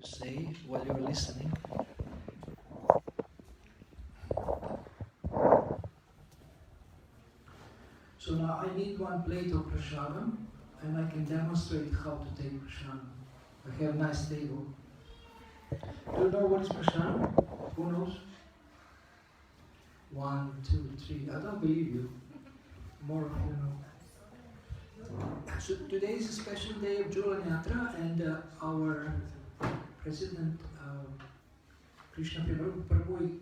say while you're listening. So now I need one plate of prasadam, and I can demonstrate how to take prasadam. I have a nice table. Do you know what is prasadam? Who knows? 1, 2, 3. I don't believe you. More of you know. So today is a special day of Julan Yatra, and our President Krishna Prabhu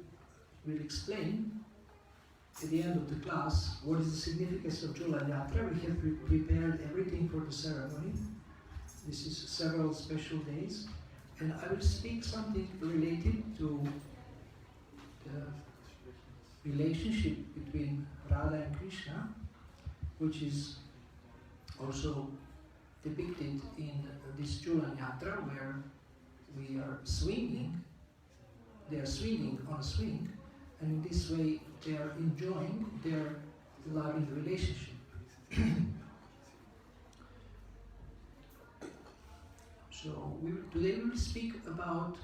will explain at the end of the class what is the significance of Julan Yatra. We have prepared everything for the ceremony. This is several special days, and I will speak something related to the relationship between Radha and Krishna, which is also depicted in this Julan Yatra, where we are swinging. They are swinging on a swing, and in this way they are enjoying their loving relationship. So today we will speak about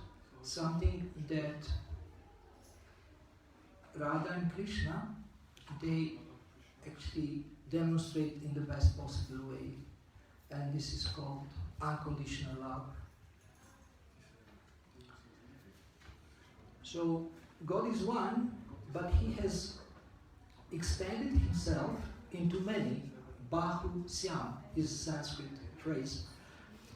something that Radha and Krishna, they actually demonstrate in the best possible way, and this is called unconditional love. So God is one, but He has expanded Himself into many. Bahu Syam is a Sanskrit phrase.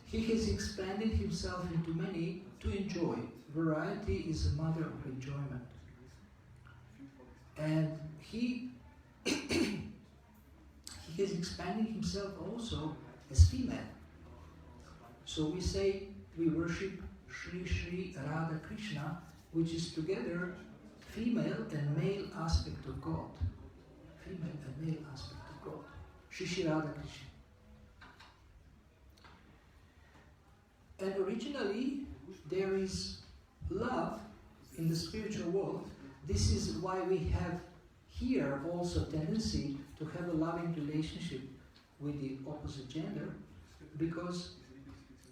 He has expanded Himself into many to enjoy. Variety is the mother of enjoyment. And He has expanded Himself also as female. So we say we worship Shri Shri Radha Krishna, which is together female and male aspect of God. Female and male aspect of God. Shri Shri Radha Krishna. And originally there is love in the spiritual world. This is why we have here also tendency to have a loving relationship with the opposite gender, because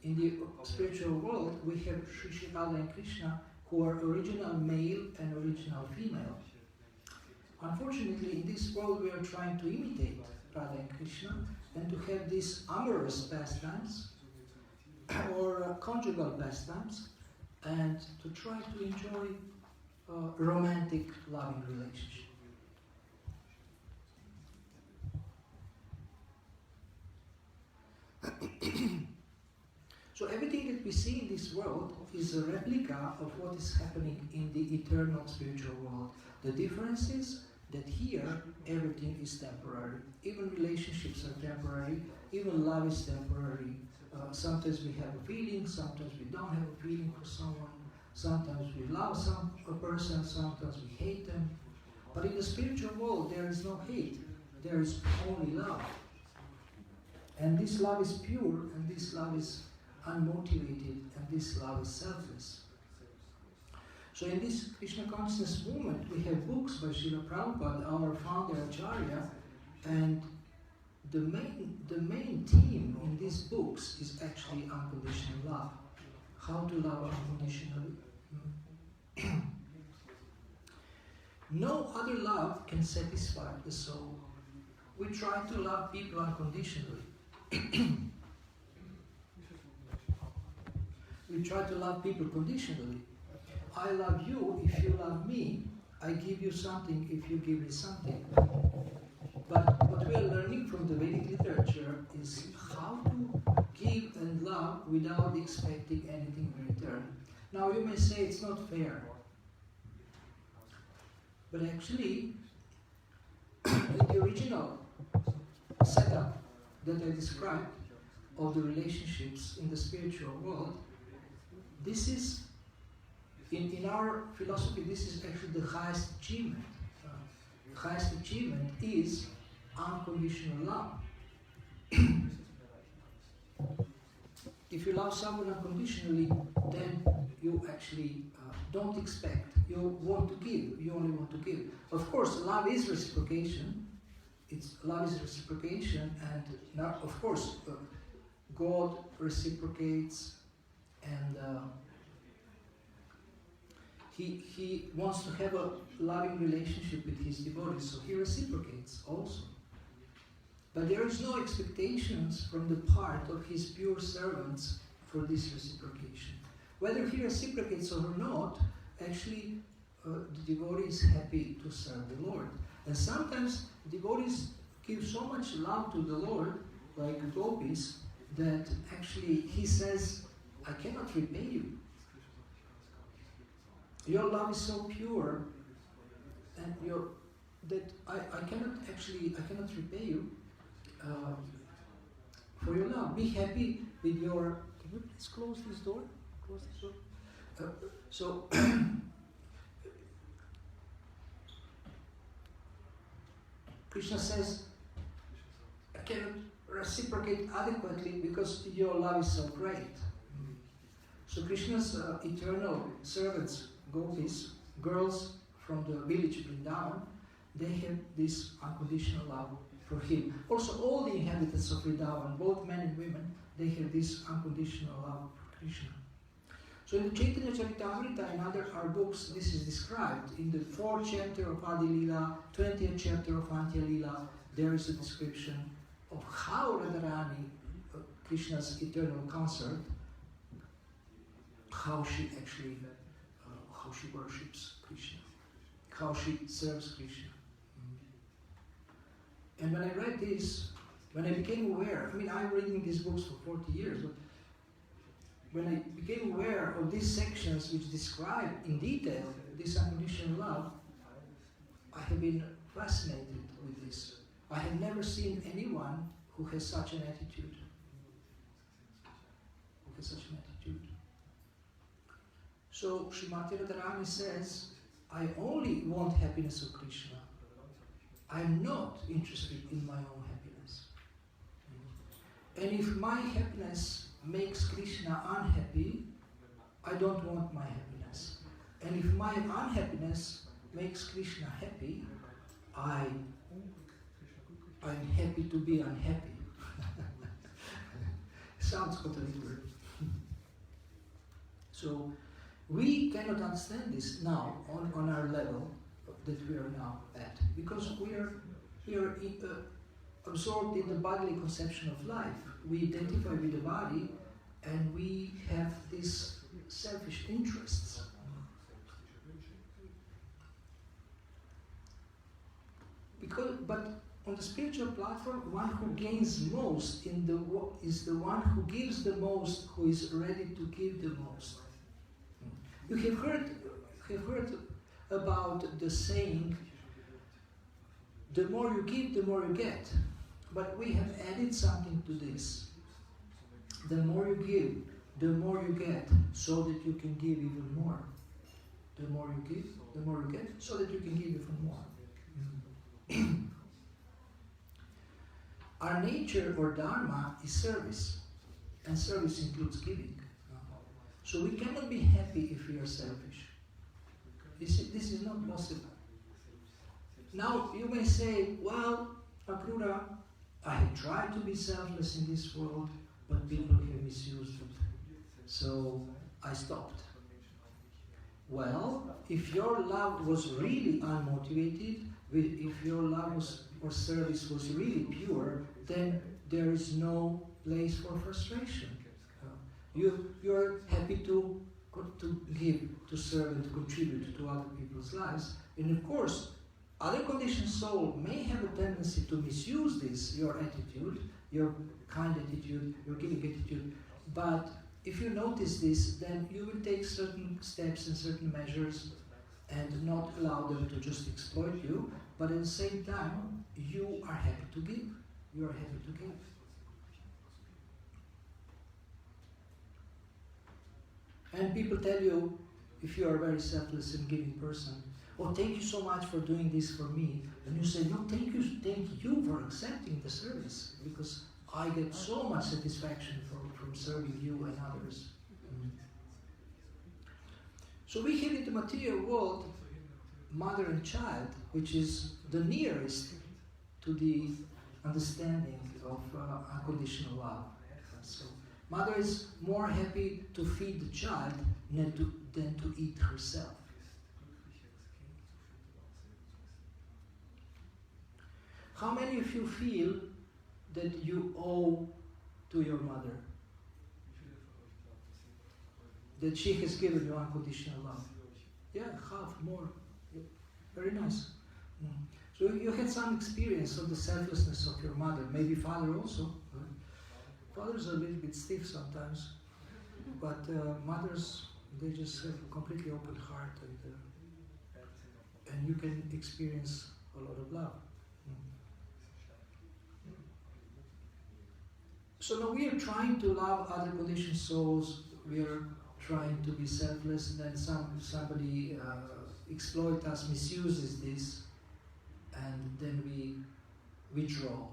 in the spiritual world we have Shri Shri Radha and Krishna, who are original male and original female. Unfortunately, in this world we are trying to imitate Radha and Krishna and to have these amorous pastimes or conjugal pastimes, and to try to enjoy a romantic loving relationship. So everything that we see in this world is a replica of what is happening in the eternal spiritual world. The difference is that here everything is temporary. Even relationships are temporary, even love is temporary. Sometimes we have a feeling, sometimes we don't have a feeling for someone. Sometimes we love a person, sometimes we hate them. But in the spiritual world there is no hate, there is only love. And this love is pure, and this love is unmotivated, and this love is selfless. So in this Krishna consciousness movement, we have books by Srila Prabhupada, our founder Acharya, and the main theme in these books is actually unconditional love. How to love unconditionally. No other love can satisfy the soul. We try to love people unconditionally. We try to love people conditionally. I love you if you love me. I give you something if you give me something. But what we are learning from the Vedic literature is how to give and love without expecting anything in return. Now you may say it's not fair. But actually, in the original setup that I described of the relationships in the spiritual world, this is, in our philosophy, this is actually the highest achievement. The highest achievement is unconditional love. If you love someone unconditionally, then you actually don't expect. You want to give. You only want to give. Of course, love is reciprocation. Love is reciprocation, and now, of course, God reciprocates, and he wants to have a loving relationship with his devotees, so he reciprocates also. But there is no expectations from the part of his pure servants for this reciprocation. Whether he reciprocates or not, actually the devotee is happy to serve the Lord. And sometimes devotees give so much love to the Lord, like gopis, that actually he says, I cannot repay you. Your love is so pure, and that I cannot repay you for your love. Be happy with your. Can you please close this door? Close this door. So Krishna says, I cannot reciprocate adequately because your love is so great. So Krishna's eternal servants, gopis, girls from the village Vrindavan, they have this unconditional love for him. Also all the inhabitants of Vrindavan, both men and women, they have this unconditional love for Krishna. So in the Chaitanya Charitamrita and other our books, this is described. In the 4th chapter of Adi Lila, 20th chapter of Antya Lila, there is a description of how Radharani, Krishna's eternal consort, how she actually, how she worships Krishna, how she serves Krishna. And when I read this, when I became aware, I'm reading these books for 40 years, but when I became aware of these sections which describe in detail this unconditional love, I have been fascinated with this. I have never seen anyone who has such an attitude. So Srimati Radharani says, I only want happiness of Krishna. I am not interested in my own happiness. And if my happiness makes Krishna unhappy, I don't want my happiness. And if my unhappiness makes Krishna happy, I'm happy to be unhappy. Sounds contradictory. So we cannot understand this now on our level that we are now at, because we are absorbed in the bodily conception of life. We identify with the body, and we have these selfish interests. But on the spiritual platform, one who gains most is the one who gives the most, who is ready to give the most. You have heard about the saying, the more you give, the more you get. But we have added something to this. The more you give, the more you get, so that you can give even more. The more you give, the more you get, so that you can give even more. Our nature or dharma is service, and service includes giving. So we cannot be happy if we are selfish. This is not possible. Now you may say, well, Akrura, I have tried to be selfless in this world, but people have misused it. So I stopped. Well, if your love was really unmotivated, if your love or service was really pure, then there is no place for frustration. You're happy to give, to serve, and to contribute to other people's lives. And of course, other conditioned soul may have a tendency to misuse this, your attitude, your kind attitude, your giving attitude. But if you notice this, then you will take certain steps and certain measures and not allow them to just exploit you. But at the same time, you are happy to give. You are happy to give. And people tell you, if you are a very selfless and giving person, oh, thank you so much for doing this for me. And you say, no, thank you for accepting the service, because I get so much satisfaction from serving you and others. So we have in the material world mother and child, which is the nearest to the understanding of unconditional love. So mother is more happy to feed the child than to eat herself. How many of you feel that you owe to your mother? That she has given you unconditional love? Yeah, half, more. Yeah. Very nice. So you had some experience of the selflessness of your mother, maybe father also. Fathers are a little bit stiff sometimes, but mothers, they just have a completely open heart, and you can experience a lot of love. So now we are trying to love other conditioned souls. We are trying to be selfless, and then somebody exploits us, misuses this, and then we withdraw.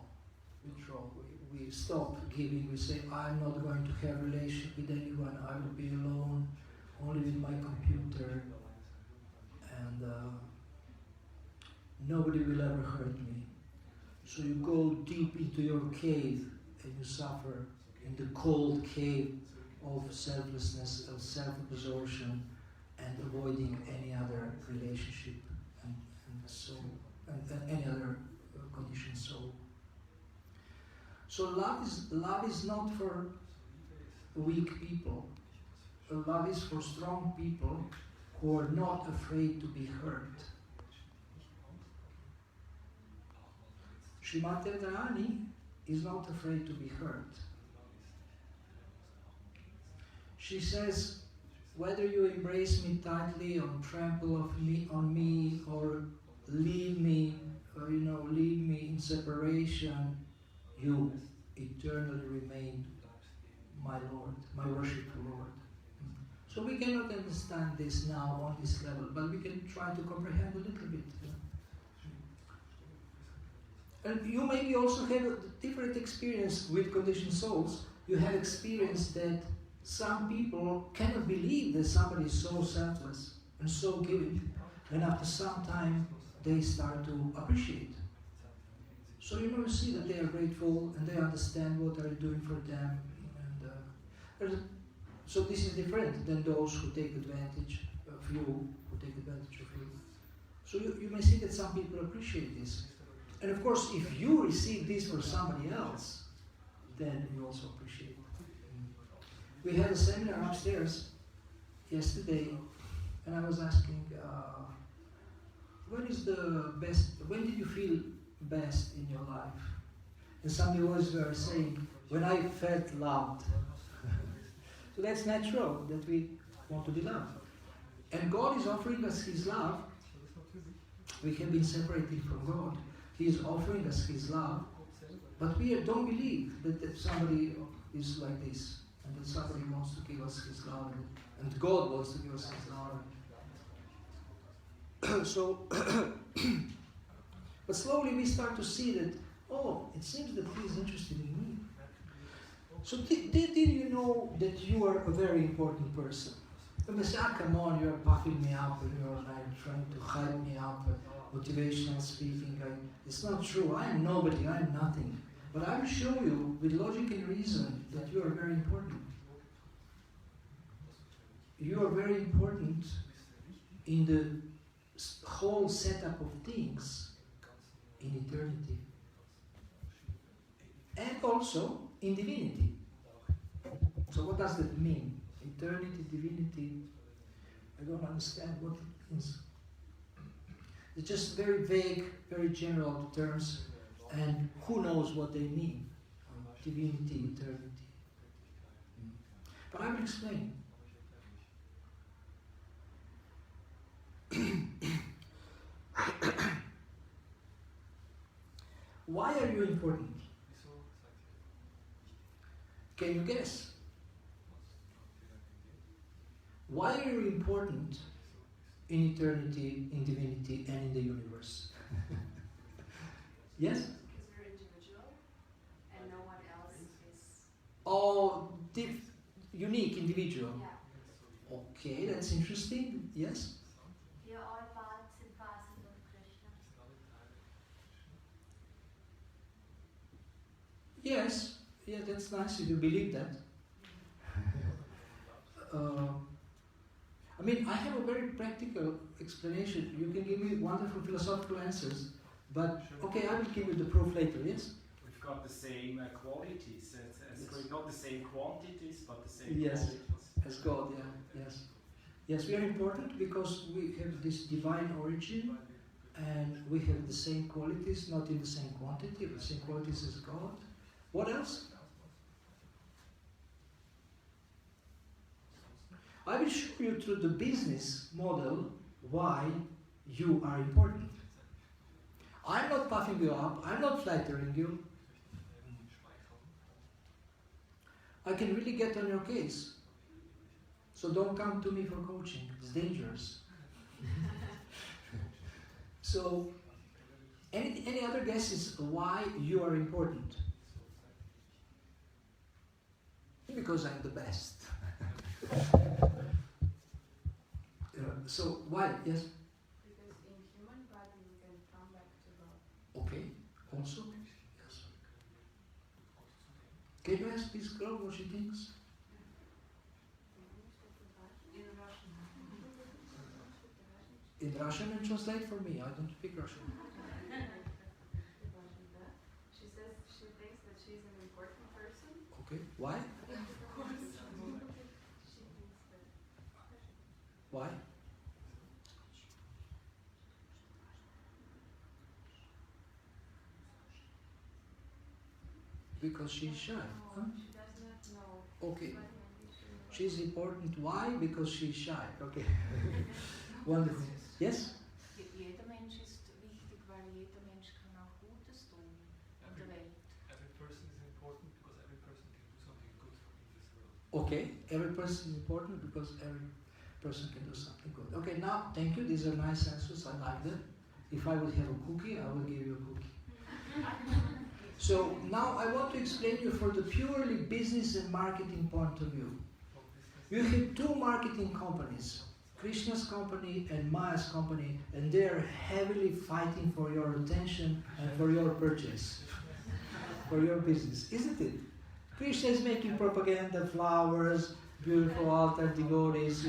We stop giving. We say, I'm not going to have a relationship with anyone. I will be alone, only with my computer, and nobody will ever hurt me. So you go deep into your cave and you suffer in the cold cave of selflessness, of self-absorption, and avoiding any other relationship and any other conditioned soul. So love is not for weak people. Love is for strong people who are not afraid to be hurt. Srimati Radharani is not afraid to be hurt. She says, whether you embrace me tightly or trample on me or leave me, or leave me in separation, you eternally remain my Lord, my worshipful Lord. So we cannot understand this now on this level, but we can try to comprehend a little bit. And you maybe also have a different experience with conditioned souls. You have experienced that some people cannot believe that somebody is so selfless and so giving, and after some time they start to appreciate. So you see that they are grateful and they understand what are you doing for them. And so this is different than those who take advantage of you, who take advantage of you. So you may see that some people appreciate this. And of course, if you receive this for somebody else, then you also appreciate it. We had a seminar upstairs yesterday, and I was asking, when did you feel best in your life? And some boys were saying, when I felt loved. So that's natural, that we want to be loved. And God is offering us His love. We have been separated from God. He is offering us His love, but we don't believe that somebody is like this, and that somebody wants to give us His love, and God wants to give us His love. So, but slowly we start to see that, it seems that He is interested in me. So did you know that you are a very important person? You say, come on, you're puffing me up, and you're trying to hype me up, motivational speaking. It's not true. I am nobody, I am nothing. But I will show you, with logic and reason, that you are very important. You are very important in the whole setup of things in eternity. And also in divinity. So what does that mean? Eternity, divinity, I don't understand what it means. It's just very vague, very general terms, and who knows what they mean? Divinity, eternity. But I will explain. Why are you important? Can you guess? Why are you important in eternity, in divinity, and in the universe? Yes? Because we're individual, and no one else is... Unique, individual. Yeah. Okay, that's interesting. Yes? We are all parts and parcels of Krishna. Yes. Yeah, that's nice if you believe that. I have a very practical explanation. You can give me wonderful philosophical answers, But okay, I will give you the proof later. Yes. We've got the same qualities, Yes. not the same quantities, but the same Yes. qualities. As God. Yeah. Yes. Yes, we are important because we have this divine origin, and we have the same qualities, not in the same quantity, but the same qualities as God. What else? I will show you through the business model why you are important. I'm not puffing you up, I'm not flattering you. I can really get on your case. So don't come to me for coaching, it's dangerous. So, any other guesses why you are important? Because I'm the best. So why? Yes? Because in human body we can come back to God. Okay, also? Yes. Can you ask this girl what she thinks? In Russian. In Russian, and translate for me. I don't speak Russian. She says she thinks that she's an important person. Okay, why? She thinks that. Why? Because she's shy. Huh? She does not know. Okay. But maybe she knows. She's important. Why? Because she's shy. Okay. Wonderful. Yes? Jeder Mensch ist wichtig, weil jeder Mensch kann auch Gutes tun in der Welt. Every person is important because every person can do something good in this world. Okay. Every person is important because every person can do something good. Okay, now, thank you. These are nice answers. I like them. If I would have a cookie, I will give you a cookie. So now I want to explain you from the purely business and marketing point of view. You have two marketing companies, Krishna's company and Maya's company, and they are heavily fighting for your attention and for your purchase, for your business, isn't it? Krishna is making propaganda, flowers, beautiful altar devotees,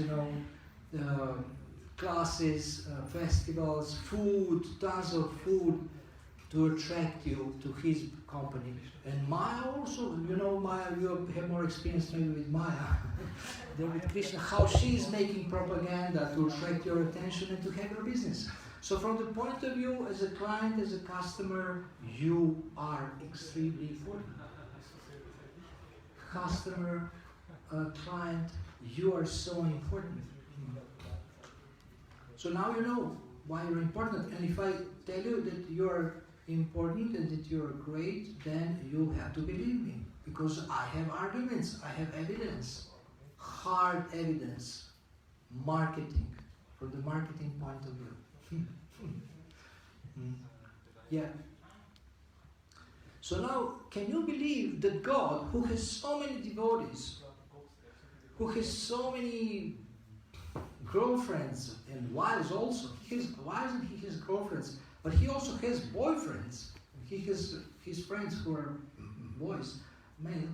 classes, festivals, food, tons of food to attract you to his company. And Maya also, Maya, you have more experience maybe with Maya than with Krishna, how she is making propaganda to attract your attention and to have your business. So from the point of view as a client, as a customer, you are extremely important. Customer, client, you are so important. So now you know why you're important. And if I tell you that you are important and that you are great, then you have to believe me. Because I have arguments, I have evidence, hard evidence, marketing, from the marketing point of view. Yeah. So now, can you believe that God, who has so many devotees, who has so many girlfriends and wives also, he has wives and he has girlfriends, but he also has boyfriends. He has his friends who are boys, male.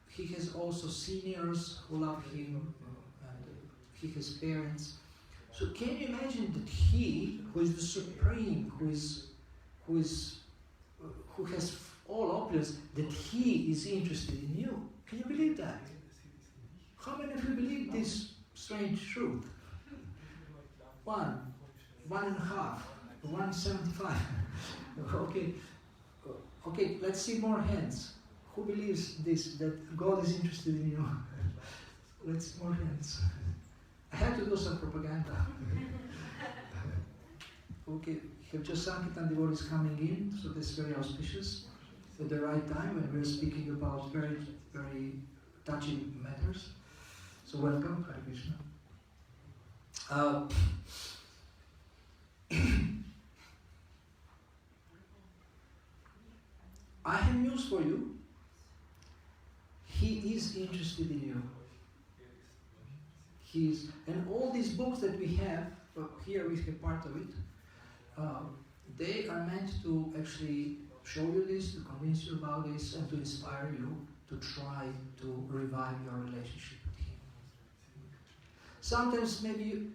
He has also seniors who love him, and he has parents. So can you imagine that he, who is the supreme, who has all opulence, that he is interested in you? Can you believe that? How many of you believe this strange truth? 1.5, 175. Okay, let's see more hands. Who believes this, that God is interested in you? Let's see more hands. I had to do some propaganda. Okay, we have just Sankirtan devotees coming in, so that's very auspicious. At the right time when we're speaking about very, very touchy matters. So welcome, Hare Krishna. I have news for you. He is interested in you. And all these books that we have, here we have part of it, they are meant to actually show you this, to convince you about this, and to inspire you to try to revive your relationship with Him. Sometimes maybe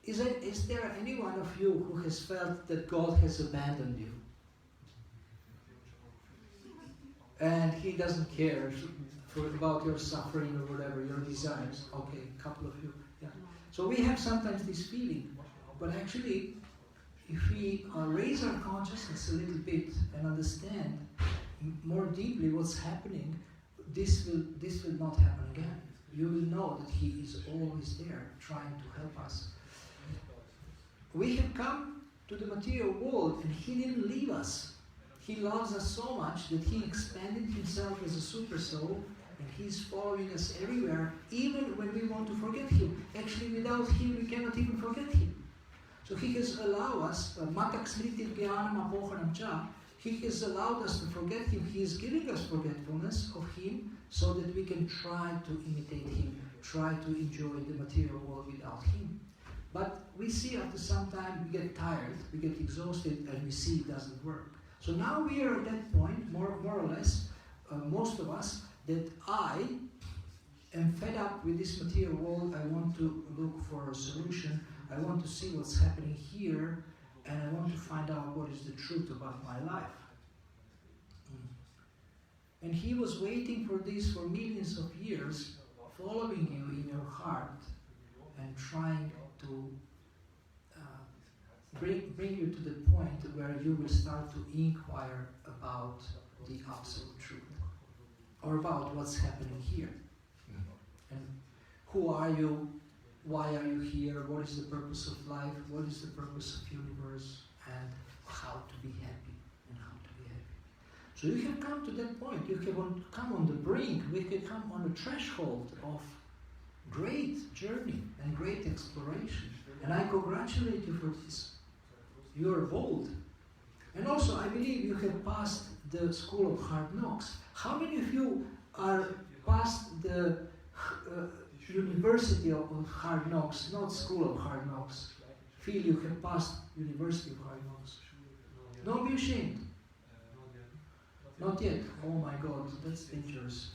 is there any one of you who has felt that God has abandoned you? and he doesn't care about your suffering or whatever, your desires. Okay, a couple of you. Yeah. So we have sometimes this feeling, but actually, if we raise our consciousness a little bit and understand more deeply what's happening, this will not happen again. You will know that He is always there, trying to help us. We have come to the material world, and He didn't leave us. He loves us so much that He expanded Himself as a super soul, and He's following us everywhere, even when we want to forget Him. Actually, without Him, we cannot even forget Him. So He has allowed us, He has allowed us to forget Him. He is giving us forgetfulness of Him so that we can try to imitate Him, try to enjoy the material world without Him. But we see after some time we get tired, we get exhausted, and we see it doesn't work. So now we are at that point, more or less, most of us, that I am fed up with this material world. I want to look for a solution. I want to see what's happening here, and I want to find out what is the truth about my life. And He was waiting for this for millions of years, following you in your heart and trying to bring you to the point where you will start to inquire about the absolute truth, or about what's happening here. And who are you? Why are you here? What is the purpose of life? What is the purpose of universe? And how to be happy, and how to be happy. So you have come to that point. You have come on the brink. We have come on the threshold of great journey and great exploration. And I congratulate you for this. You are bold. And also, I believe you have passed the school of hard knocks. How many of you are past the University of hard knocks, not school of hard knocks? Feel you have passed University of hard knocks. Don't be ashamed. Not yet. Oh my God, that's dangerous.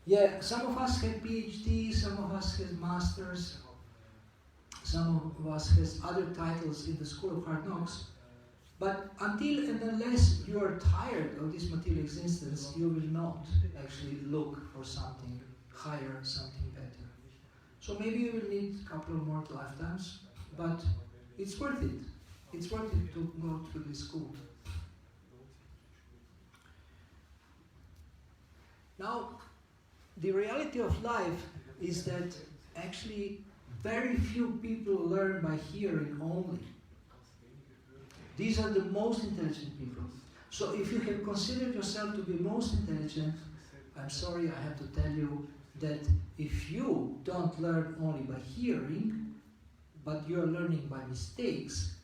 Yeah, some of us have PhD, some of us have masters, some of us has other titles in the school of hard knocks. But until and unless you are tired of this material existence, you will not actually look for something higher, something better. So maybe you will need a couple of more lifetimes, but it's worth it. It's worth it to go through this school. Now, the reality of life is that actually very few people learn by hearing only. These are the most intelligent people. So if you have considered yourself to be most intelligent, I'm sorry, I have to tell you that if you don't learn only by hearing, but you are learning by mistakes,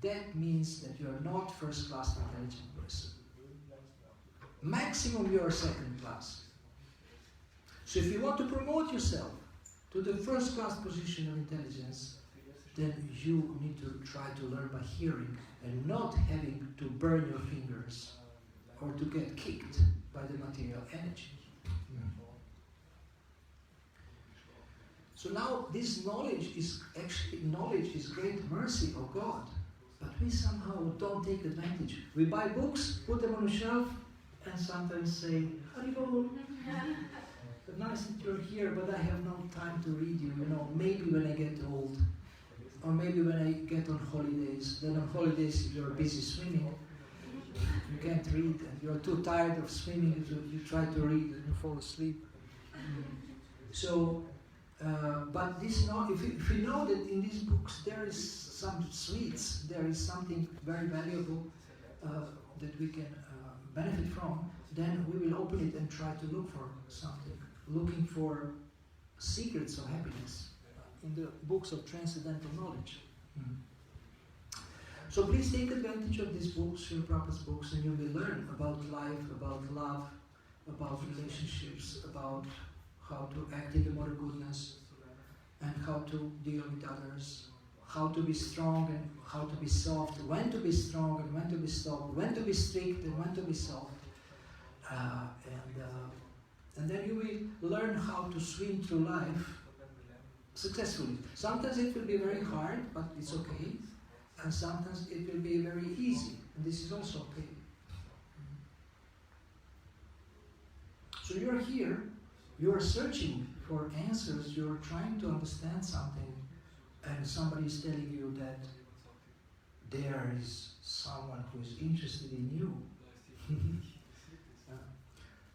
that means that you are not first-class intelligent person. Maximum you are second class. So if you want to promote yourself to the first-class position of intelligence, then you need to try to learn by hearing and not having to burn your fingers or to get kicked by the material energy. So now this knowledge is great mercy of God, but we somehow don't take advantage. We buy books, put them on a shelf, and sometimes say, Haribol, nice that you're here, but I have no time to read you. Maybe when I get old. Or maybe when I get on holidays. Then on holidays you're busy swimming. You can't read and you're too tired of swimming. You try to read and you fall asleep. So, but this if we know that in these books there is some sweets, there is something very valuable that we can benefit from, then we will open it and try to look for something. Looking for secrets of happiness in the books of transcendental knowledge. So please take advantage of these books, Srila Prabhupada's books, and you will learn about life, about love, about relationships, about how to act in the mode of goodness, and how to deal with others, how to be strong and how to be soft, when to be strong and when to be soft, when to be strict and when to be soft. And then you will learn how to swim through life successfully. Sometimes it will be very hard, but it's okay. And sometimes it will be very easy, and this is also okay. So you're here, you're searching for answers, you're trying to understand something, and somebody is telling you that there is someone who is interested in you.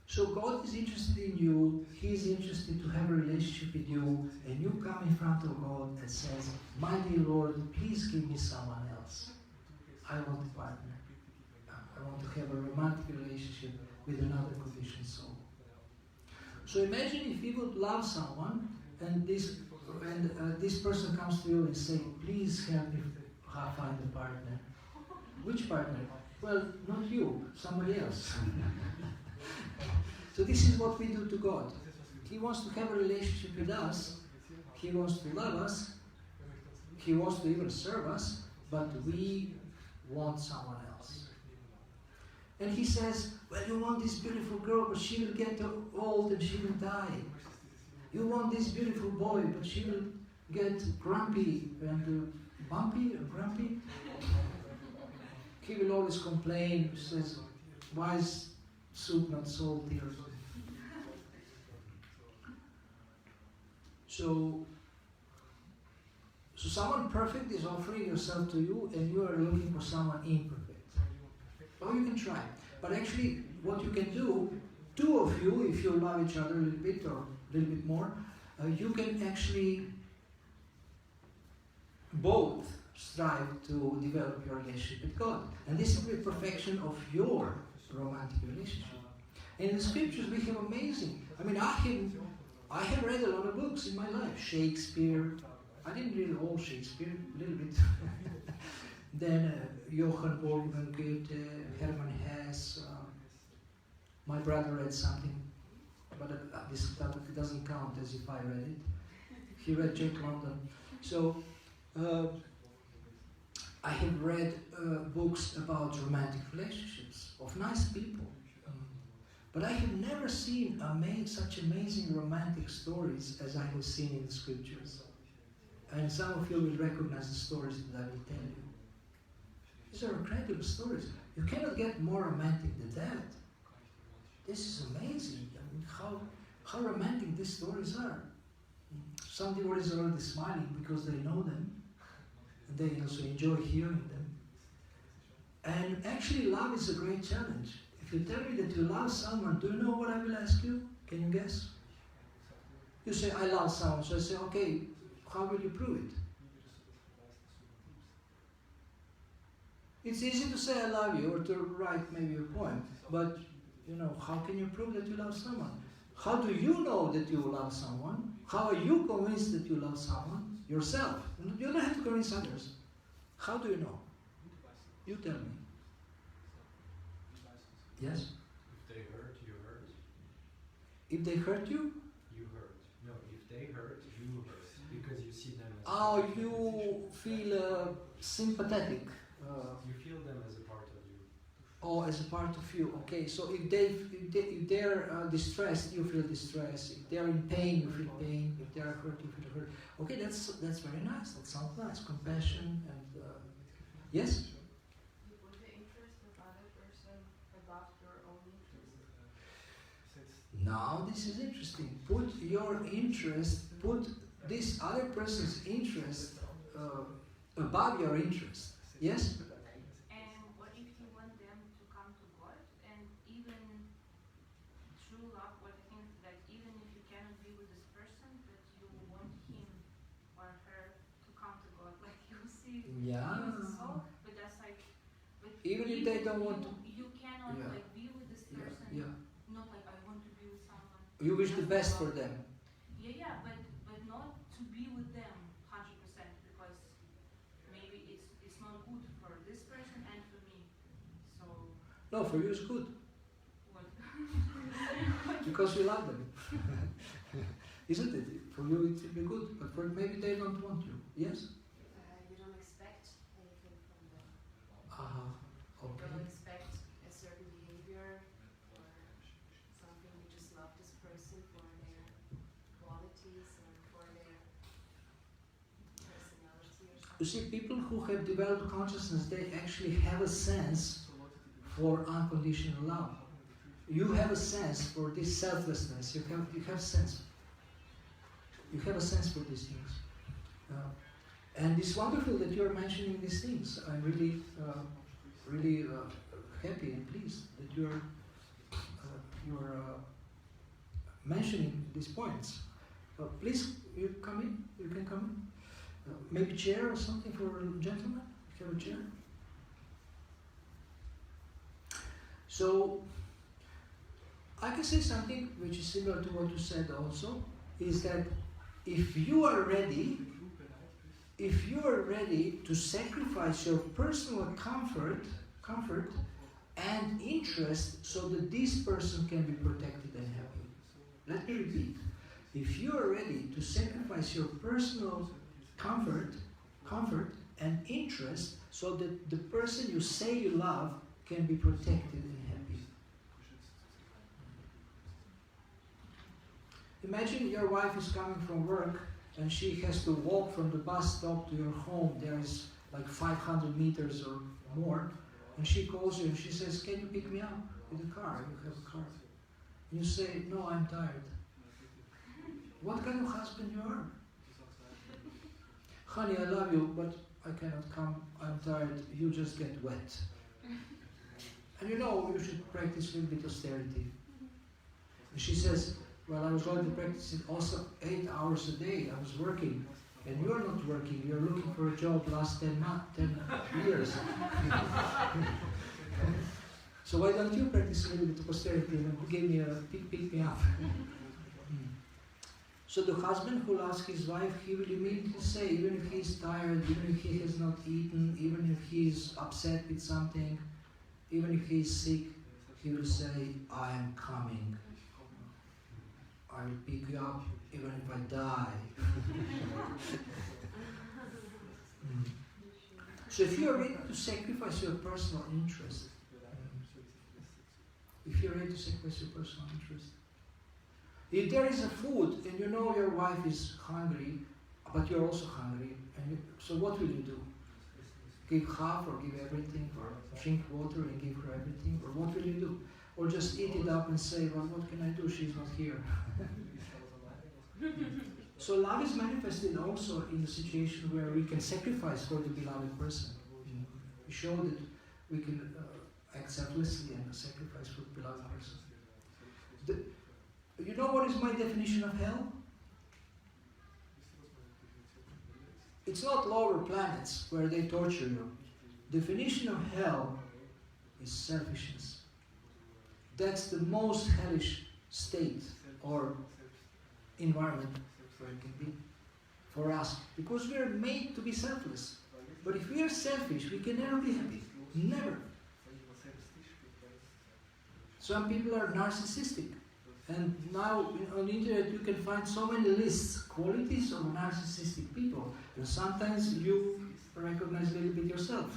So God is interested in you, He is interested to have a relationship with you, and you come in front of God and says, my dear Lord, please give me someone else. I want a partner. I want to have a romantic relationship with another conditioned soul. So imagine if you would love someone, and this person comes to you and say, please help me find a partner. Which partner? Well, not you, somebody else. So this is what we do to God. He wants to have a relationship with us. He wants to love us. He wants to even serve us. But we want someone else. And He says, well, you want this beautiful girl, but she will get old and she will die. You want this beautiful boy, but she will get grumpy and bumpy and grumpy. He will always complain, says, why is soup not salty? So someone perfect is offering yourself to you, and you are looking for someone imperfect. Or you can try. But actually, what you can do, two of you, if you love each other a little bit or a little bit more, you can actually both strive to develop your relationship with God. And this is the perfection of your romantic relationship. And in the scriptures we have amazing. I mean, I have read a lot of books in my life. Shakespeare. I didn't read all Shakespeare, a little bit. Then Johann Wolfgang Goethe, Hermann Hesse. My brother read something, but this doesn't count as if I read it. He read Jack London. So I have read books about romantic relationships of nice people. But I have never seen such amazing romantic stories as I have seen in the scriptures. And some of you will recognize the stories that I will tell you. These are incredible stories. You cannot get more romantic than that. This is amazing. I mean, how romantic these stories are. Some devotees are already smiling because they know them. And they also enjoy hearing them. And actually, love is a great challenge. If you tell me that you love someone, do you know what I will ask you? Can you guess? You say, I love someone. So I say, okay, how will you prove it? It's easy to say I love you or to write maybe a poem, but how can you prove that you love someone? How do you know that you love someone? How are you convinced that you love someone? Yourself. You don't have to convince others. How do you know? You tell me. Yes? If they hurt, you hurt. If they hurt you? You hurt. No, if they hurt, you hurt. Because you see them as Oh, you feel sympathetic. you feel them as a part of you. Oh, as a part of you. Okay, so if they're distressed, you feel distress. If they're in pain, you feel pain. If they're hurt, you feel hurt. Okay, that's very nice. That sounds nice. Compassion and yes. You put the interest of other person above your own interest. Now this is interesting. Put your interest, put this other person's interest above your interest. Yes? And what if you want them to come to God? And even true love, what I think that even if you cannot be with this person, that you want him or her to come to God. Like you see, Yeah. he is a soul, but that's like, but Even if they don't want to. you cannot Yeah. like be with this person. Yeah. Not like I want to be with someone. You wish the best for them. Yeah, but not to be with them 100% because maybe it's not good for this person and for me. So No, for you it's good. what? Because you love them. Isn't it? For you it will be good, but for maybe they don't want you. Yes? You don't expect anything from them. You Okay. don't expect a certain behavior or something. You just love this person for their qualities or for their personality or something. You see, people who have developed consciousness, they actually have a sense for unconditional love. you have a sense for this selflessness. You have sense. You have a sense for these things. And it's wonderful that you are mentioning these things. I'm really, really happy and pleased that you're mentioning these points. Please, you come in. You can come in. Maybe chair or something for a gentleman. You have a chair. So, I can say something which is similar to what you said also, is that if you are ready to sacrifice your personal comfort and interest so that this person can be protected and happy. Let me repeat. If you are ready to sacrifice your personal comfort and interest so that the person you say you love can be protected and happy. Imagine your wife is coming from work and she has to walk from the bus stop to your home. There is like 500 meters or more. And she calls you and she says, can you pick me up with a car? You have a car. And you say, no, I'm tired. What kind of husband you are? Honey, I love you, but I cannot come. I'm tired. You just get wet. And you know, you should practice a little bit austerity. And she says, well, I was going to practice it also 8 hours a day. I was working. And you're not working. You're looking for a job last 10 years. So why don't you practice a little bit of austerity and give me a pick me up? So the husband who loves his wife, he will immediately say, even if he's tired, even if he has not eaten, even if he's upset with something, even if he's sick, he will say, I am coming. I will pick you up even if I die. So if you are ready to sacrifice your personal interest, if there is a food and you know your wife is hungry, but you're also hungry, so what will you do? Give half or give everything, or drink water and give her everything, or what will you do? Or just eat it up and say, well, what can I do? She's not here. So love is manifested also in the situation where we can sacrifice for the beloved person. We show that we can act selflessly and sacrifice for the beloved person. You know what is my definition of hell? It's not lower planets where they torture you. Definition of hell is selfishness. That's the most hellish state or environment where it can be for us. Because we are made to be selfless. But if we are selfish, we can never be happy. Never. Some people are narcissistic. And now on the internet you can find so many lists, qualities of narcissistic people. And sometimes you recognize a little bit yourself.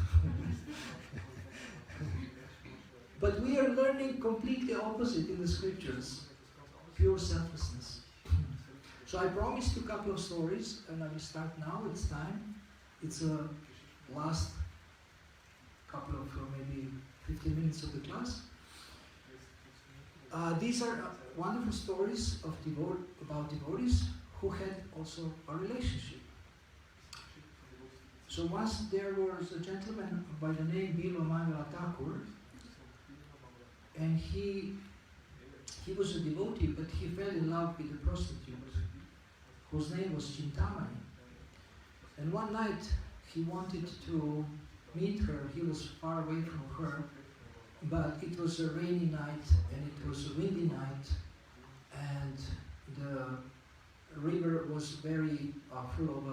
But we are learning completely opposite in the scriptures. Pure selflessness. So I promised you a couple of stories, and I will start now. It's time. It's a last couple of maybe 15 minutes of the class. These are wonderful stories of about devotees who had also a relationship. So once there was a gentleman by the name Bilwa Mangala Thakur, and he was a devotee, but he fell in love with a prostitute whose name was Chintamani. And one night he wanted to meet her. He was far away from her, but it was a rainy night and it was a windy night, and the river was very full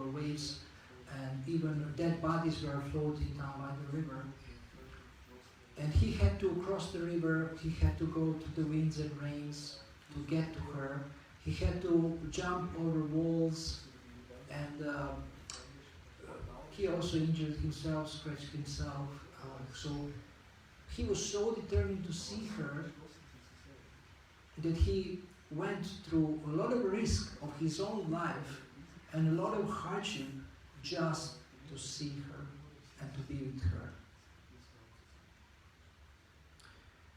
of waves, and even dead bodies were floating down by the river. And he had to cross the river, he had to go to the winds and rains to get to her. He had to jump over walls, and he also injured himself, scratched himself. So he was so determined to see her that he went through a lot of risk of his own life and a lot of hardship just to see her and to be with her.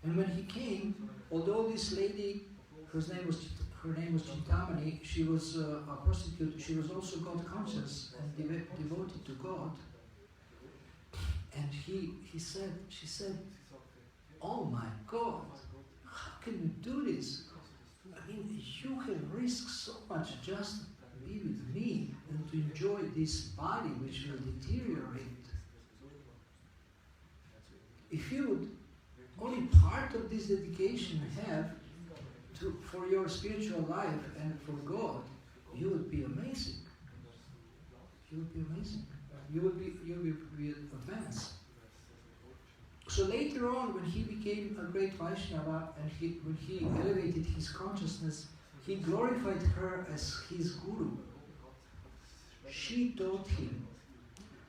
And when he came, although this lady, her name was Chintamani, she was a prostitute, she was also God conscious and devoted to God. And she said, "Oh my God, how can you do this? I mean, you have risked so much just to be with me and to enjoy this body which will deteriorate. If you would only part of this dedication have for your spiritual life and for God, you would be amazing. You would be amazing. You will be advanced." So later on, when he became a great Vaishnava and when he elevated his consciousness, he glorified her as his guru. She taught him.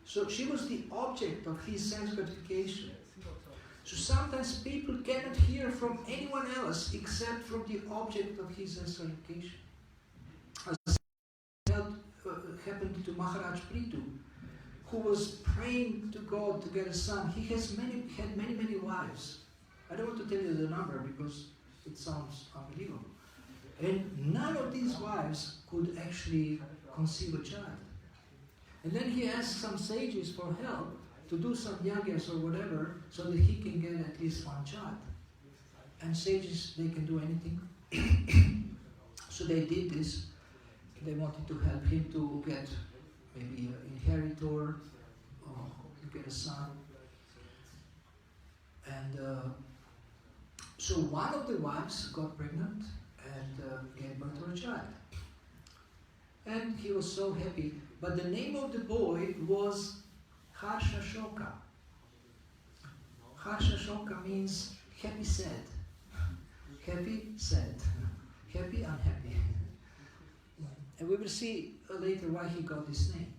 So she was the object of his sense gratification. So sometimes people cannot hear from anyone else except from the object of his sense gratification. As happened to Maharaj Prithu, who was praying to God to get a son. He had many wives. I don't want to tell you the number because it sounds unbelievable. And none of these wives could actually conceive a child. And then he asked some sages for help to do some yagyas or whatever so that he can get at least one child. And sages, they can do anything. So they did this. They wanted to help him to get maybe an inheritor, or to get a son. And so one of the wives got pregnant and gave birth to a child. And he was so happy. But the name of the boy was Harsha Shoka. Harsha Shoka means happy sad. Happy sad. Happy unhappy. And we will see later why he got this name.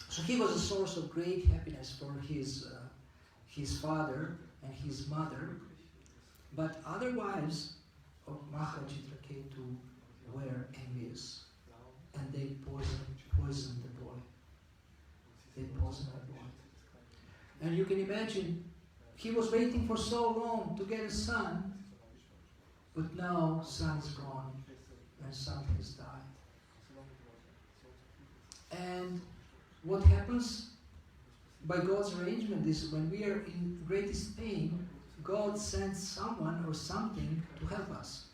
So he was a source of great happiness for his father and his mother. But other wives of Maharajitra came to were envious. And they poisoned the boy. They poisoned the boy. And you can imagine, he was waiting for so long to get a son, but now son is gone and son has died. And what happens by God's arrangement is when we are in greatest pain, God sends someone or something to help us.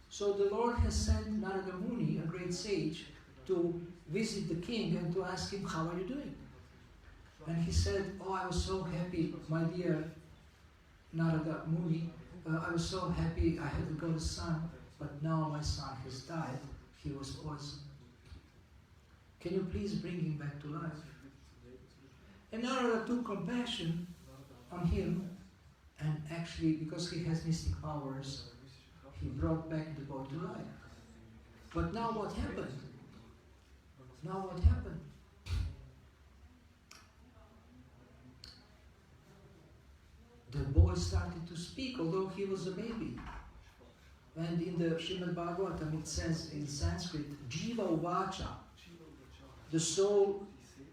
So the Lord has sent Narada Muni, a great sage, to visit the king and to ask him, "How are you doing?" And he said, "Oh, I was so happy, my dear Narada Muni. I was so happy I had got a son, but now my son has died. He was poisoned. Can you please bring him back to life?" And Narada took compassion on him, and actually, because he has mystic powers, he brought back the boy to life. But now what happened? Now what happened? The boy started to speak, although he was a baby. And in the Srimad Bhagavatam it says in Sanskrit, Jiva Vacha, the soul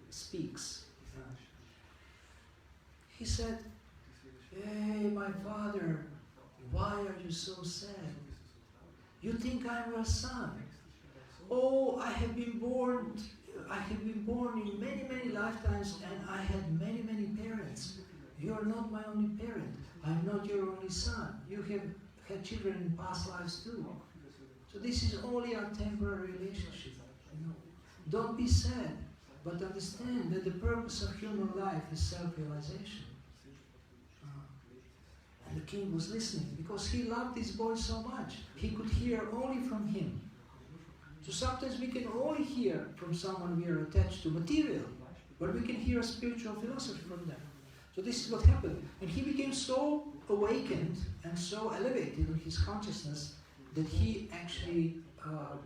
speaks. He said, "Hey, my father, why are you so sad? You think I'm your son? Oh, I have been born in many lifetimes, and I had many parents. You are not my only parent. I'm not your only son. You have had children in past lives too. So this is only our temporary relationship. Don't be sad, but understand that the purpose of human life is self-realization." And the king was listening because he loved this boy so much. He could hear only from him. So sometimes we can only hear from someone we are attached to, material, but we can hear a spiritual philosophy from them. So this is what happened. And he became so awakened and so elevated in his consciousness that he actually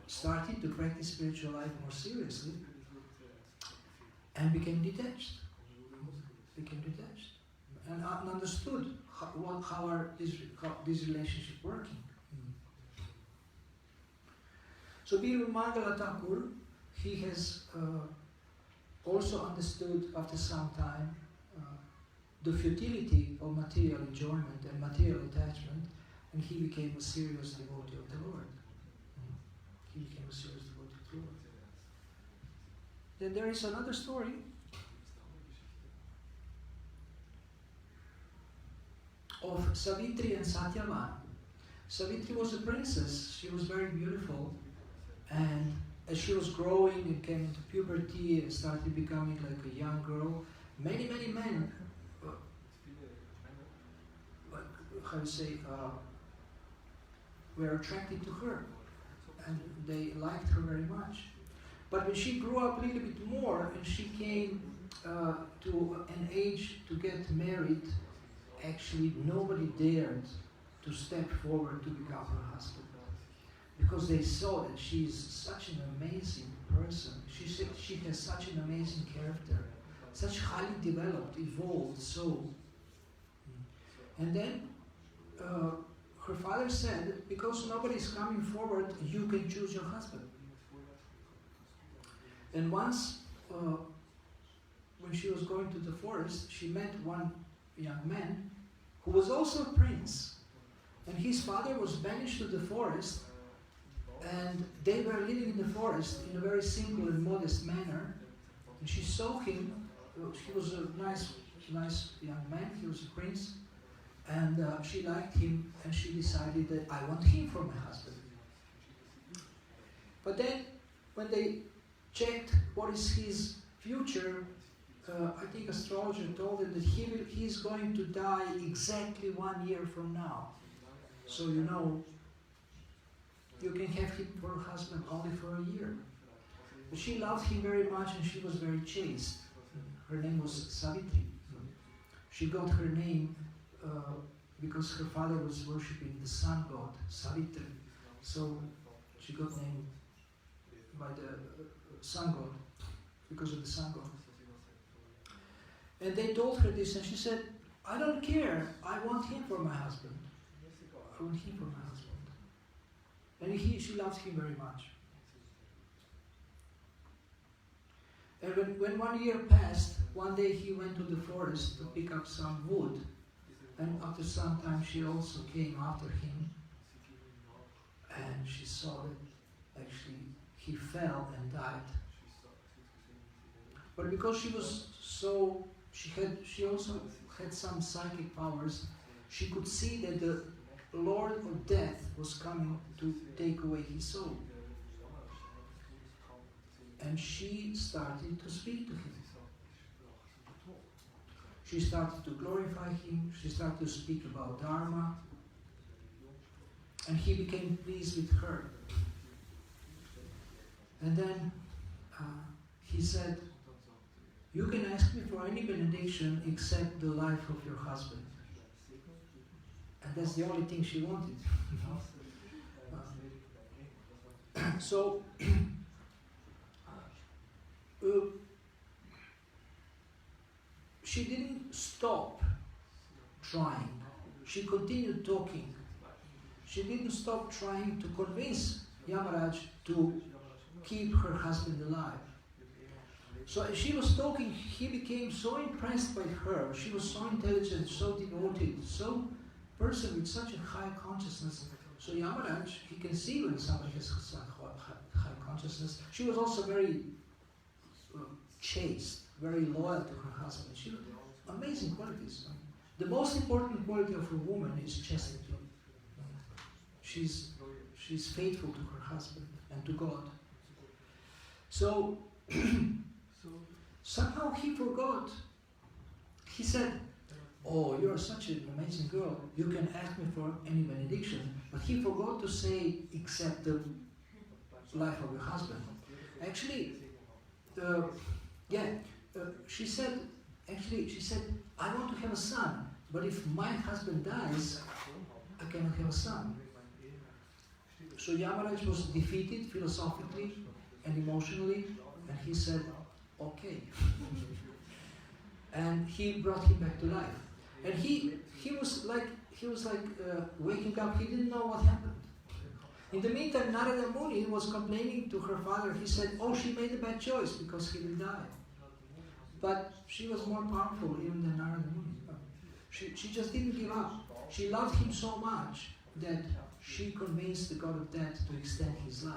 started to practice spiritual life more seriously and became detached. And understood how this relationship working. So Biru Mangala Thakur, he has also understood after some time the futility of material enjoyment and material attachment, and he became a serious devotee of the Lord. He became a serious devotee of the Lord. Then there is another story of Savitri and Satyavan. Savitri was a princess. She was very beautiful, and as she was growing and came into puberty and started becoming like a young girl, many men, were attracted to her, and they liked her very much. But when she grew up a little bit more and she came to an age to get married, actually nobody dared to step forward to become her husband, because they saw that she is such an amazing person. She has such an amazing character, such highly developed, evolved soul. And then her father said, because nobody is coming forward, you can choose your husband. And once, when she was going to the forest, she met one young man who was also a prince. And his father was banished to the forest, and they were living in the forest in a very simple and modest manner. And she saw him. He was a nice young man. He was a prince. And she liked him, and she decided that I want him for my husband. But then, when they checked what is his future, I think astrologer told him that he is going to die exactly 1 year from now. So you know, you can have him for a husband only for a year. But she loved him very much, and she was very chaste. Her name was Savitri. She got her name because her father was worshipping the sun god, Savitri. So she got named by the sun god, because of the sun god. And they told her this, and she said, I don't care, I want him for my husband. I want him for my husband. And she loved him very much. And when 1 year passed, one day he went to the forest to pick up some wood. And after some time she also came after him. And she saw that actually he fell and died. But because she was so, she also had some psychic powers, she could see that the Lord of Death was coming to take away his soul. And she started to speak to him. She started to glorify him, she started to speak about Dharma, and he became pleased with her. And then he said, you can ask me for any benediction except the life of your husband. And that's the only thing she wanted. So, she didn't stop trying. She continued talking. She didn't stop trying to convince Yamaraj to keep her husband alive. So as she was talking, he became so impressed by her. She was so intelligent, so devoted, so person with such a high consciousness. So Yamaraj, he can see when somebody has high consciousness. She was also very chaste, very loyal to her husband. She had amazing qualities. The most important quality of a woman is chastity. She's faithful to her husband and to God. So somehow he forgot. He said, oh, you're such an amazing girl, you can ask me for any benediction. But he forgot to say, except the life of your husband. Actually, she said, I want to have a son, but if my husband dies, I cannot have a son. So Yamaraj was defeated philosophically and emotionally, and he said, okay. And he brought him back to life. And he was like waking up. He didn't know what happened. In the meantime, Narada Muni was complaining to her father. He said, oh, she made a bad choice because he will die. But she was more powerful even than Narada Muni. She just didn't give up. She loved him so much that she convinced the God of death to extend his life.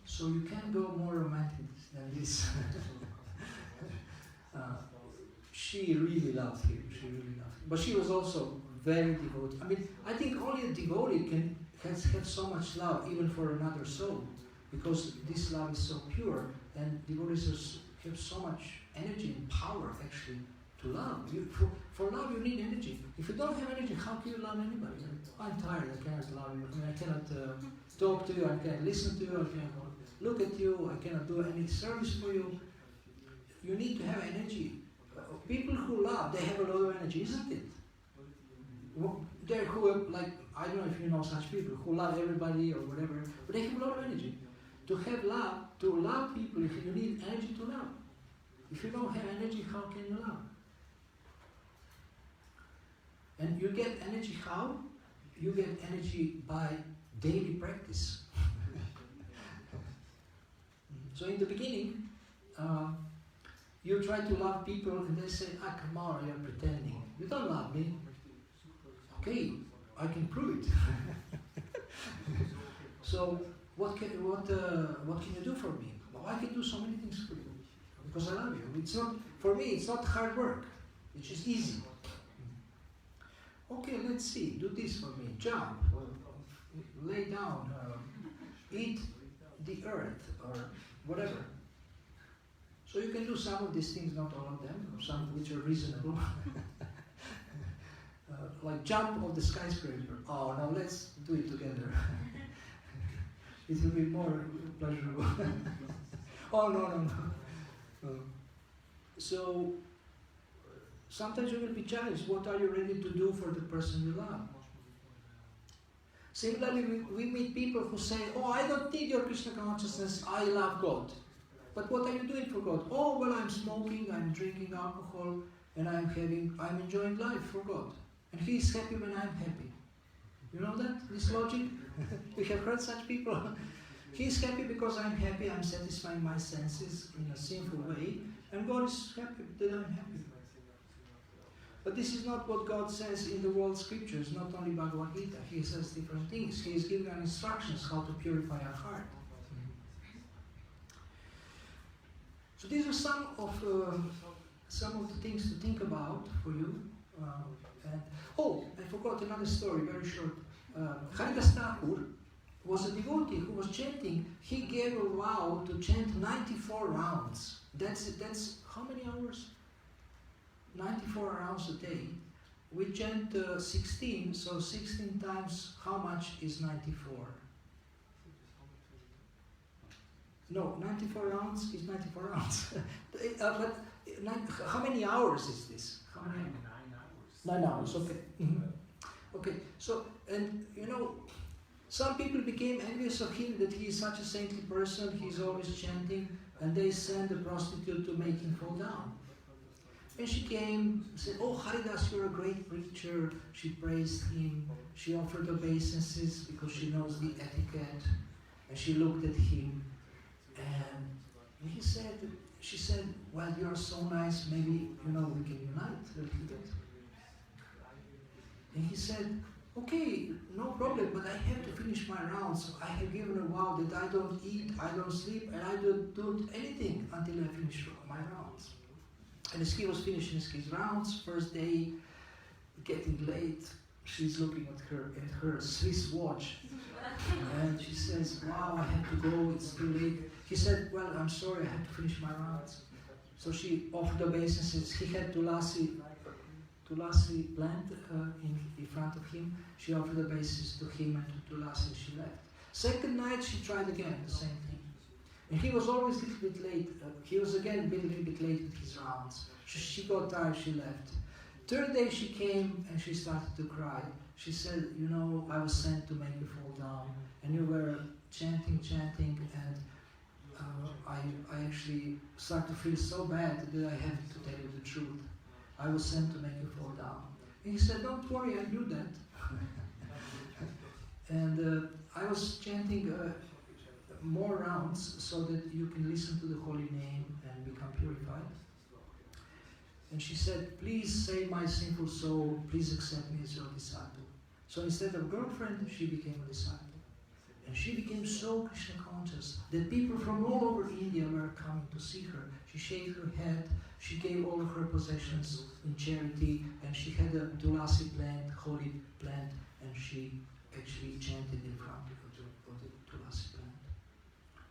So you can't go more romantic than this. She really loved him. She really loved him. But she was also very devoted. I mean, I think only a devotee has so much love even for another soul, because this love is so pure, and devotees have so much energy and power actually to love. For love you need energy. If you don't have energy, how can you love anybody? I'm tired, I cannot love you. I mean, I cannot talk to you, I cannot listen to you, I cannot look at you, I cannot do any service for you. You need to have energy. People who love, they have a lot of energy, isn't it? There who are like, I don't know if you know such people, who love everybody or whatever, but they have a lot of energy. To have love, to love people, you need energy to love. If you don't have energy, how can you love? And you get energy how? You get energy by daily practice. So in the beginning, you try to love people and they say, come on, you're pretending. You don't love me. Okay, I can prove it. So what can you do for me? Well, I can do so many things for you because I love you. It's not, for me, it's not hard work. It's just easy. Okay, let's see. Do this for me. Jump, lay down, eat the earth, or whatever. So you can do some of these things, not all of them, some which are reasonable. Like jump off the skyscraper. Oh, now let's do it together. It will be more pleasurable. Oh, no. So sometimes you will be challenged. What are you ready to do for the person you love? Similarly, we meet people who say, oh, I don't need your Krishna consciousness, I love God. But what are you doing for God? Oh, well, I'm smoking, I'm drinking alcohol, and I'm enjoying life for God. And He is happy when I'm happy. You know that, this logic? We have heard such people. He is happy because I'm happy, I'm satisfying my senses in a sinful way, and God is happy that I'm happy. But this is not what God says in the world scriptures, not only Bhagavad Gita. He says different things. He is giving us instructions how to purify our heart. So these are some of the things to think about for you. I forgot another story, very short. Haridas Thakur was a devotee who was chanting. He gave a vow to chant 94 rounds. That's how many hours? 94 rounds a day. We chant 16, so 16 times how much is 94? No, 94 rounds is 94 rounds. But how many hours is this? How many? 9 hours. 9 hours, okay. Mm-hmm. Okay, so, and you know, some people became envious of him that he is such a saintly person, he's always chanting, and they send a prostitute to make him fall down. And she came, said, oh Haridas, you're a great preacher. She praised him, she offered obeisances because she knows the etiquette, and she looked at him, and she said, well, you're so nice, maybe, we can unite a little bit. And he said, okay, no problem, but I have to finish my rounds. So I have given a vow that I don't eat, I don't sleep, and I don't do anything until I finish my rounds. And as he was finishing his rounds, first day, getting late, she's looking at her Swiss watch. And she says, wow, I have to go, it's too late. He said, well, I'm sorry, I have to finish my rounds. So she offered obeisances. He had tulasi plant in front of him. She offered obeisances to him and to tulasi, she left. Second night, she tried again, the same thing. And he was always a little bit late. He was again a little bit late with his rounds. She got tired, she left. Third day she came and she started to cry. She said, I was sent to make you fall down. And you were chanting, and I actually started to feel so bad that I have to tell you the truth. I was sent to make you fall down. And he said, don't worry, I knew that. And I was chanting more rounds so that you can listen to the holy name and become purified. and she said, please save my sinful soul, please accept me as your disciple. So instead of girlfriend, she became a disciple. And she became so Krishna conscious that people from all over India were coming to see her. She shaved her head, she gave all of her possessions in charity, and she had a tulasi plant, holy plant, and she actually chanted in front of the tulasi plant.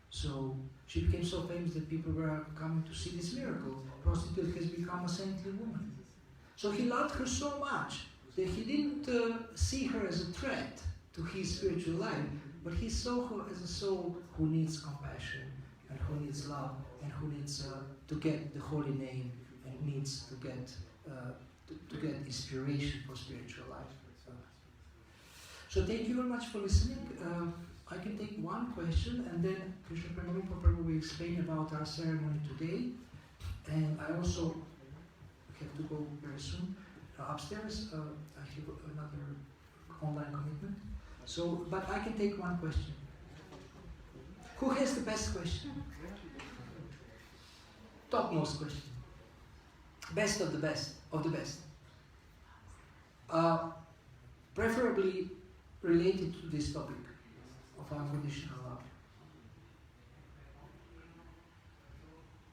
So she became so famous that people were coming to see this miracle. Prostitute has become a saintly woman. So he loved her so much that he didn't see her as a threat to his spiritual life, but he saw her as a soul who needs compassion and who needs love and who needs to get the holy name and needs to get inspiration for spiritual life. So thank you very much for listening. I can take one question and then Krishna Premarupa Prabhu will explain about our ceremony today. And I also have to go very soon. Upstairs, I have another online commitment. So, but I can take one question. Who has the best question? Topmost question. Best of the best of the best. Preferably related to this topic of unconditional love.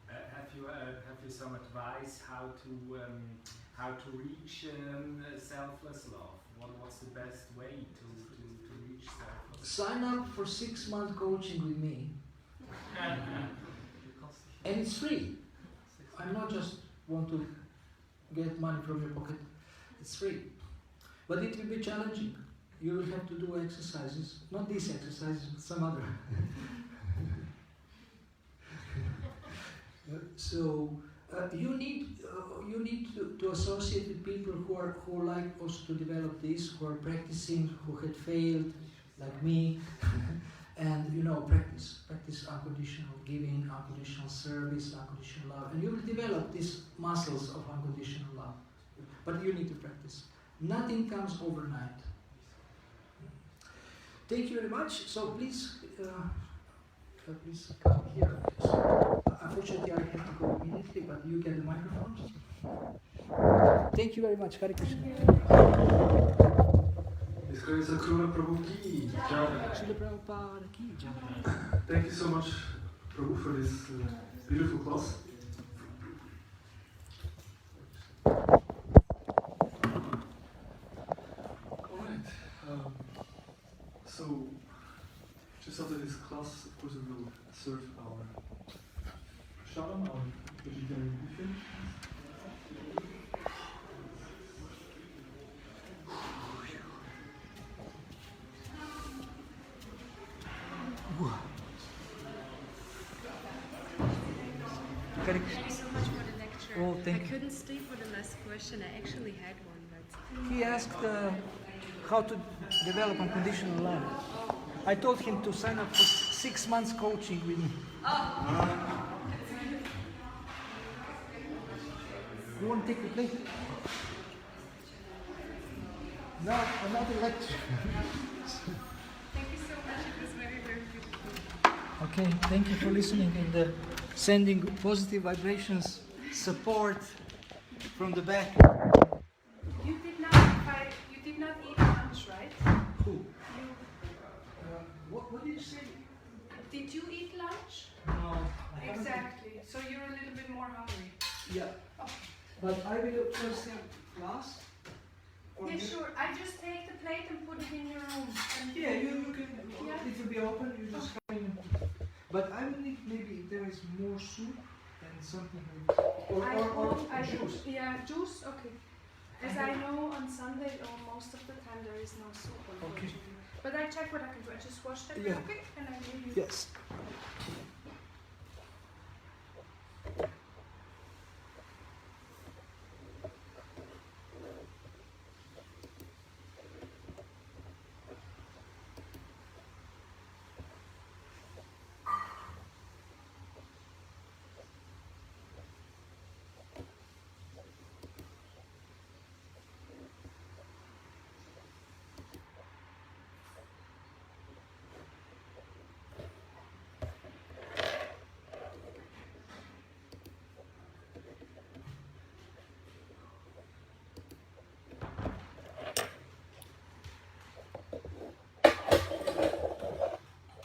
Have you some advice how to reach selfless love? What's the best way to reach selfless love? Sign up for 6-month coaching with me. And it's free. I not just want to get money from your pocket. It's free. But it will be challenging. You will have to do exercises. Not these exercises, but some other. So you need to associate with people who like also to develop this, who are practicing, who had failed, like me, and practice unconditional giving, unconditional service, unconditional love, and you will develop these muscles of unconditional love. But you need to practice. Nothing comes overnight. Thank you very much. So please come here. Unfortunately, I have to go immediately, but you get the microphone. Thank you very much. Hare Krishna. Thank you so much, Prabhu, for this beautiful class. Alright, so just after this class, of course, we will serve our Shalom, our vegetarian buffet. Thank you so much for the lecture. Oh, thank you. I couldn't stay for the last question. I actually had one, but He asked how to develop unconditional love. I told him to sign up for 6 months coaching with me. You want to take the plate? No, another lecture. thank you so much. It was very, very beautiful. Okay, thank you for listening and sending positive vibrations, support from the back. You did not eat lunch, right? Who? You What did you say? did you eat lunch? No. I haven't. Exactly. So you're a little bit more hungry. Yeah. But I will first have class. Or Yeah, sure. I just take the plate and put it in your room. And Yeah, you can. Yeah. It will be open. You just come in. But I will need maybe if there is more soup and something like, or juice. Yeah, juice. Okay. As I know, on Sunday or most of the time there is no soup. Unfortunately. But I check what I can do. I just wash them real Yeah. quick and I give you. Yes.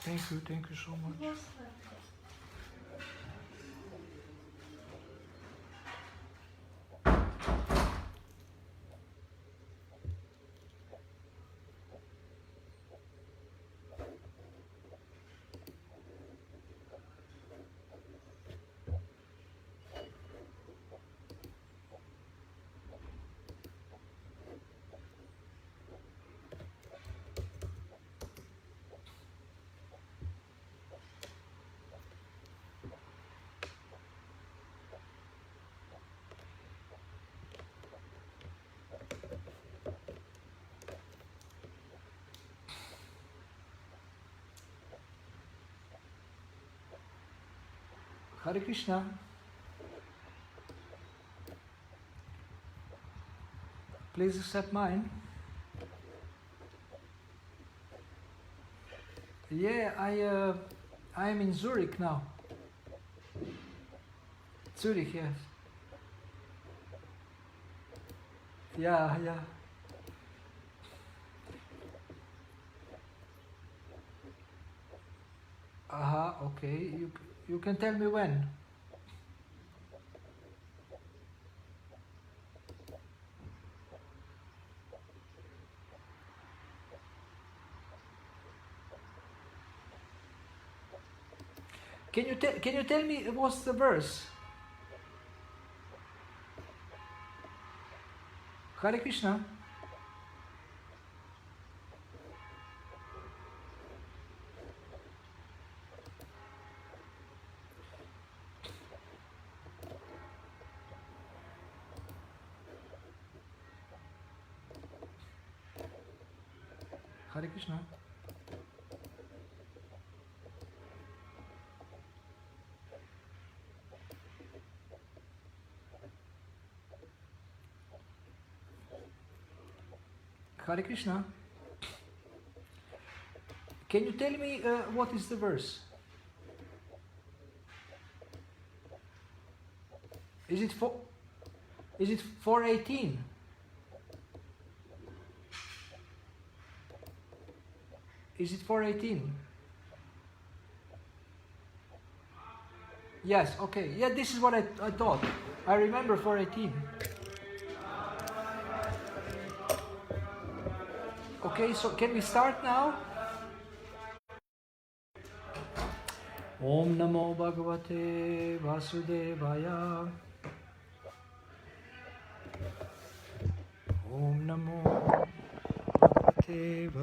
Thank you so much. Hare Krishna. Please accept mine. Yeah, I am in Zurich now. Zurich, yes. Yeah. Okay. You can tell me when. Can you tell me what's the verse? Hare Krishna. Hare Krishna. Hare Krishna. Can you tell me what is the verse? Is it 418? Is it 418? Yes, okay. Yeah, this is what I thought. I remember 418. Okay, so can we start now? Om Namo Bhagavate Vasudevaya. Om Namo Bhagavate